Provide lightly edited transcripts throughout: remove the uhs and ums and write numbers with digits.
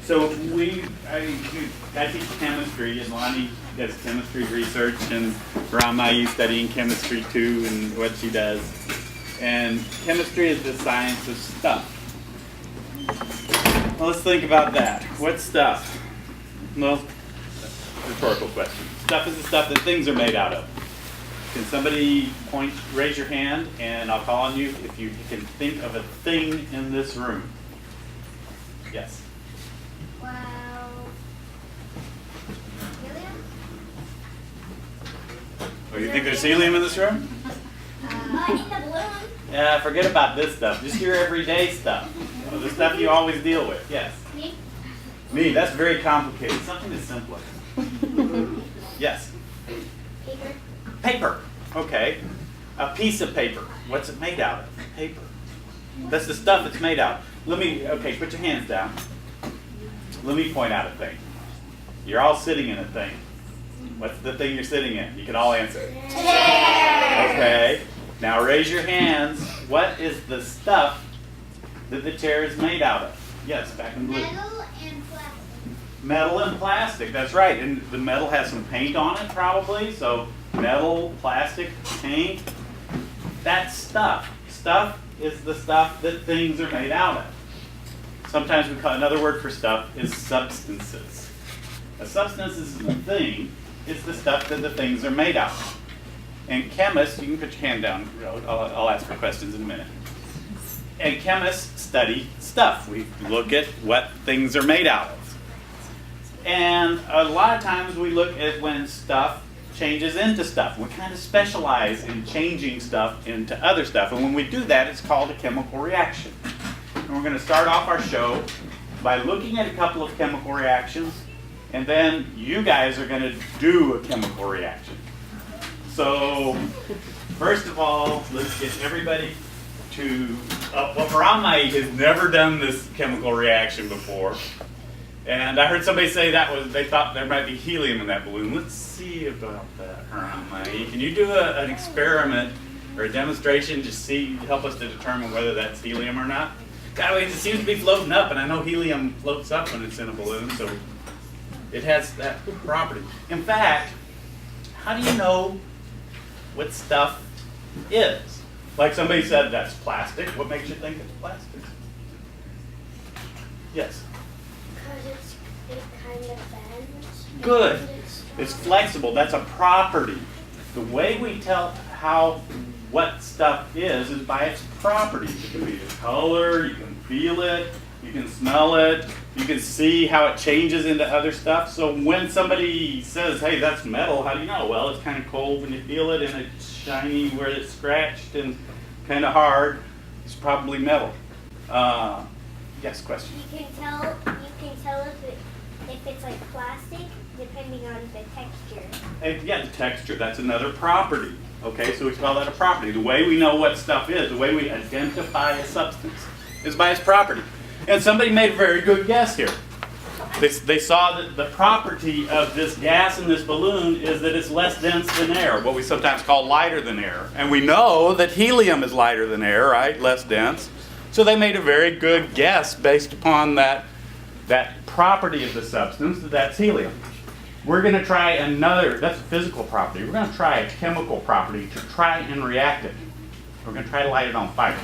So I teach chemistry, and Lonnie does chemistry research, and Rama's studying chemistry too, and what she does. And chemistry is the science of stuff. Well, let's think about that. What's stuff? Well, rhetorical question. Stuff is the stuff that things are made out of. Can somebody raise your hand, and I'll call on you if you can think of a thing in this room. Yes. Wow. Helium? Oh, you think there's helium in this room? In the balloon. Yeah, forget about this stuff. Just your everyday stuff. The stuff you always deal with. Yes. Me? Me, that's very complicated. Something is simpler. Yes. Paper. Paper. Okay. A piece of paper. What's it made out of? Paper. That's the stuff it's made out of. Okay, put your hands down. Let me point out a thing. You're all sitting in a thing. What's the thing you're sitting in? You can all answer. Chair. Okay. Now raise your hands. What is the stuff that the chair is made out of? Yes, back in blue. Metal and plastic. Metal and plastic, that's right. And the metal has some paint on it probably. So metal, plastic, paint. That's stuff. Stuff is the stuff that things are made out of. Sometimes we call another word for stuff is substances. A substance is the thing, it's the stuff that the things are made out of. And chemists, you can put your hand down, I'll ask for questions in a minute. And chemists study stuff. We look at what things are made out of. And a lot of times we look at when stuff changes into stuff. We kind of specialize in changing stuff into other stuff. And when we do that, it's called a chemical reaction. And we're going to start off our show by looking at a couple of chemical reactions, and then you guys are going to do a chemical reaction. So, first of all, let's get everybody to, well, Rami has never done this chemical reaction before. And I heard somebody say they thought there might be helium in that balloon. Let's see about that, Rami. Can you do an experiment or a demonstration to help us to determine whether that's helium or not? That way, it seems to be floating up, and I know helium floats up when it's in a balloon, so it has that property. In fact, how do you know what stuff is? Like somebody said that's plastic. What makes you think it's plastic? Yes? Because it kind of bends. Good. It's flexible. That's a property. The way we tell what stuff is by its properties. It can be the color, you can feel it, you can smell it, you can see how it changes into other stuff. So when somebody says, hey, that's metal, how do you know? Well, it's kind of cold when you feel it, and it's shiny where it's scratched and kind of hard. It's probably metal. Yes, question? You can tell if it's like plastic depending on the texture. Yeah, the texture. That's another property. Okay, so we call that a property. The way we know what stuff is, the way we identify a substance, is by its property. And somebody made a very good guess here. They saw that the property of this gas in this balloon is that it's less dense than air, what we sometimes call lighter than air. And we know that helium is lighter than air, right? Less dense. So they made a very good guess based upon that property of the substance, that's helium. We're going to try that's a physical property. We're going to try a chemical property to try and react it. We're going to try to light it on fire.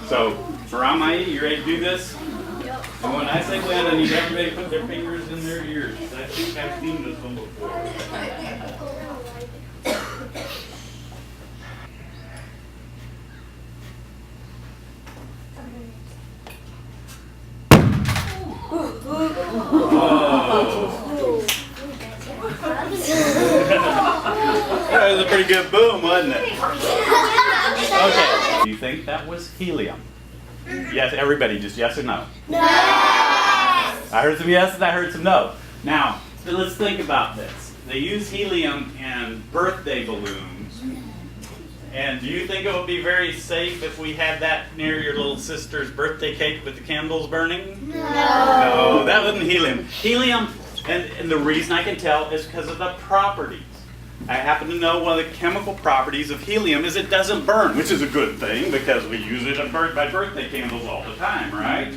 So, Rami, you ready to do this? Yep. And when I say when, I need everybody to put their fingers in their ears. I think I've seen this one before. That was a pretty good boom, wasn't it? Okay. Do you think that was helium? Yes, everybody, just yes or no? No. I heard some yes and I heard some no. Now, let's think about this. They use helium in birthday balloons. And do you think it would be very safe if we had that near your little sister's birthday cake with the candles burning? No. No, that wasn't helium. Helium, and the reason I can tell is because of the properties. I happen to know one of the chemical properties of helium is it doesn't burn, which is a good thing because we use it by birthday candles all the time, right?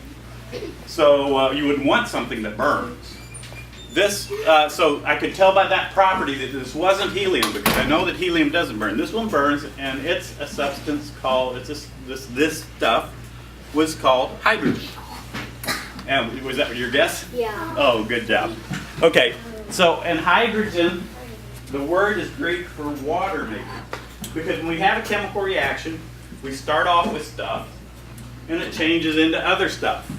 So you would want something that burns. This, so I could tell by that property that this wasn't helium because I know that helium doesn't burn. This one burns, and it's a substance called, this stuff was called hydrogen. And was that your guess? Yeah. Oh, good job. Okay, so and hydrogen, the word is Greek for water maker. Because when we have a chemical reaction, we start off with stuff, and it changes into other stuff.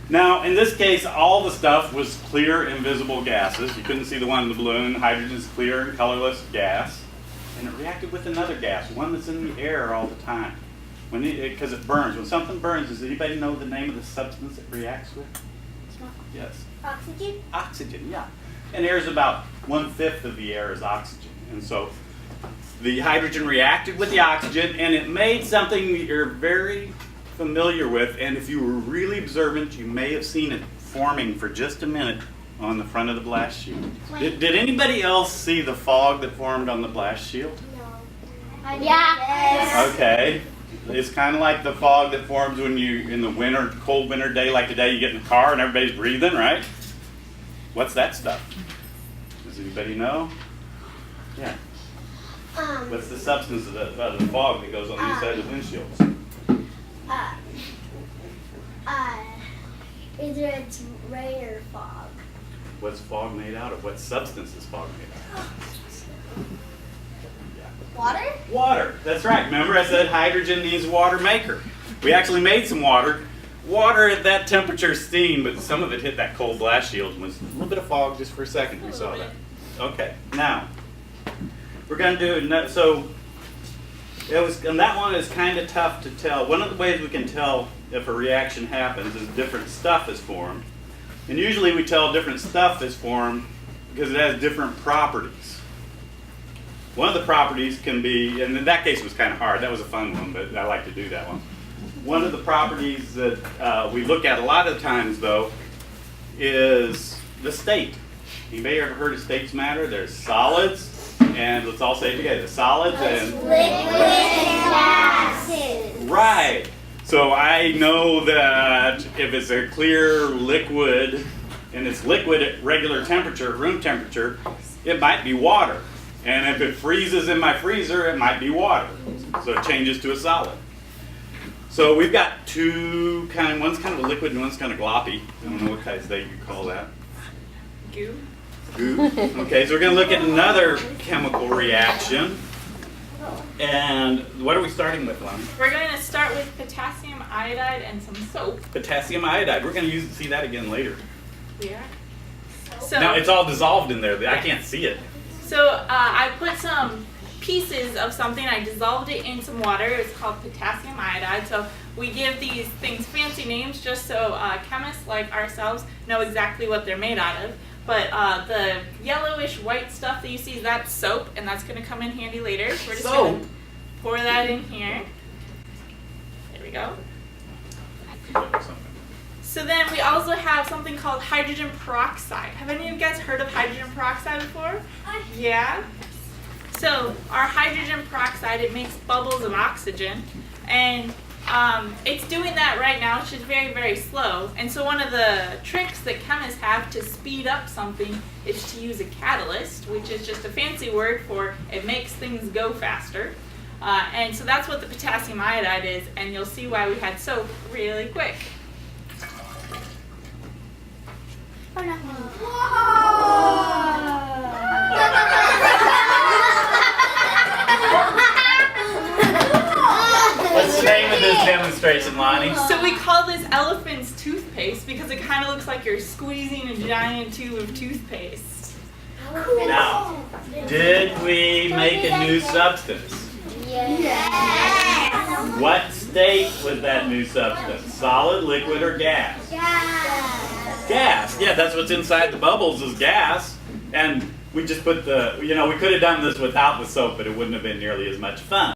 Now, in this case, all the stuff was clear, invisible gases. You couldn't see the one in the balloon. Hydrogen is clear and colorless gas. And it reacted with another gas, one that's in the air all the time. Because it burns. When something burns, does anybody know the name of the substance it reacts with? Yes. Oxygen? Oxygen, yeah. And air is about 1/5 of the air is oxygen. And so the hydrogen reacted with the oxygen, and it made something you're very familiar with, and if you were really observant, you may have seen it forming for just a minute on the front of the blast shield. Did anybody else see the fog that formed on the blast shield? No. Yeah. Okay. It's kind of like the fog that forms when you, in the winter, cold winter day like today, you get in the car and everybody's breathing, right? What's that stuff? Does anybody know? Yeah. What's the substance of the fog that goes on the inside of the windshields? Either it's rain or fog. What's fog made out of? What substance is fog made out of? Yeah. Water? Water. That's right. Remember I said hydrogen needs a water maker. We actually made some water. Water at that temperature is steam, but some of it hit that cold blast shield and was a little bit of fog just for a second. We saw that. Okay. Now, we're going to do, so and that one is kind of tough to tell. One of the ways we can tell if a reaction happens is different stuff is formed. And usually we tell different stuff is formed because it has different properties. One of the properties can be, and in that case it was kind of hard, that was a fun one, but I like to do that one. One of the properties that we look at a lot of times though is the state. You may have heard of states matter. There's solids, and let's all say it together, solids and liquid gases. Right. So I know that if it's a clear liquid and it's liquid at regular temperature, room temperature, it might be water. And if it freezes in my freezer, it might be water. So it changes to a solid. So we've got two kind, one's kind of a liquid and one's kind of gloppy. I don't know what kind of state you call that. Goo. Goo. Okay, so we're going to look at another chemical reaction. And what are we starting with, Lonnie? We're going to start with potassium iodide and some soap. Potassium iodide. We're going to see that again later. Yeah. So Now it's all dissolved in there. I can't see it. So I put some pieces of something. I dissolved it in some water. It's called potassium iodide. So we give these things fancy names just so chemists like ourselves know exactly what they're made out of. But the yellowish white stuff that you see, that's soap, and that's going to come in handy later. We're just going to pour that in here. There we go. So then we also have something called hydrogen peroxide. Have any of you guys heard of hydrogen peroxide before? Yeah? So our hydrogen peroxide, it makes bubbles of oxygen, and it's doing that right now. It's just very, very slow. And so one of the tricks that chemists have to speed up something is to use a catalyst, which is just a fancy word for it makes things go faster. And so that's what the potassium iodide is, and you'll see why we had soap really quick. What's the name of this demonstration, Lonnie? So we call this elephant's toothpaste because it kind of looks like you're squeezing a giant tube of toothpaste. Now, did we make a new substance? Yes. What state was that new substance? Solid, liquid, or gas? Gas. Gas. Yeah, that's what's inside the bubbles is gas. And we just put the, we could have done this without the soap, but it wouldn't have been nearly as much fun.